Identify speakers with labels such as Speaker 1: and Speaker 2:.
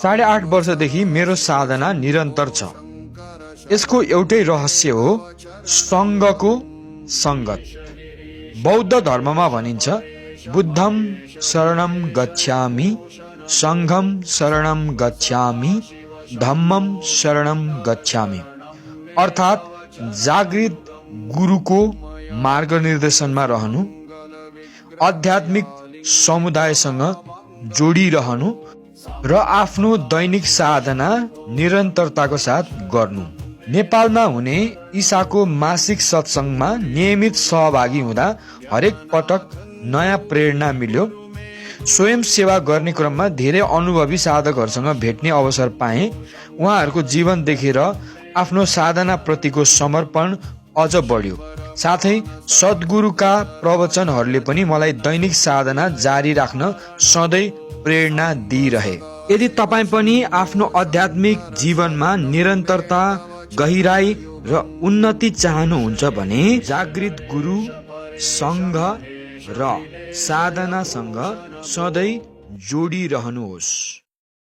Speaker 1: 8.5 वर्षदेखि मेरो साधना निरन्तर छ। यसको एउटै रहस्य हो सङ्घको सङ्गत। बौद्ध धर्ममा भनिन्छ बुद्धम शरणम गच्छामि, सङ्घम शरणम गच्छामि, धम्मम शरणम गच्छामि। अर्थात् जागृत गुरुको मार्गनिर्देशनमा रहनु, आध्यात्मिक समुदायसँग जोडिरहनु र आफ्नो दैनिक साधना निरन्तरताको साथ गर्नु। नेपालमा हुने ईसाको मासिक सत्सङ्गमा नियमित सहभागी हुँदा हरेक पटक नयाँ प्रेरणा मिल्यो। स्वयं सेवा गर्ने क्रममा धेरै अनुभवी साधकहरूसँग भेट्ने अवसर पाएँ। उहाँहरूको जीवन देखेर आफ्नो साधना प्रतिको समर्पण अझ बढ्यो। साथै सद्गुरुका प्रवचनहरूले पनि मलाई दैनिक साधना जारी राख्न सधैँ प्रेरणा दिइरहे। यदि तपाईँ पनि आफ्नो आध्यात्मिक जीवनमा निरन्तरता, गहिराई र उन्नति चाहनुहुन्छ भने जागृत गुरु, सङ्घ र साधनासँग सधैँ जोडिरहनुहोस्।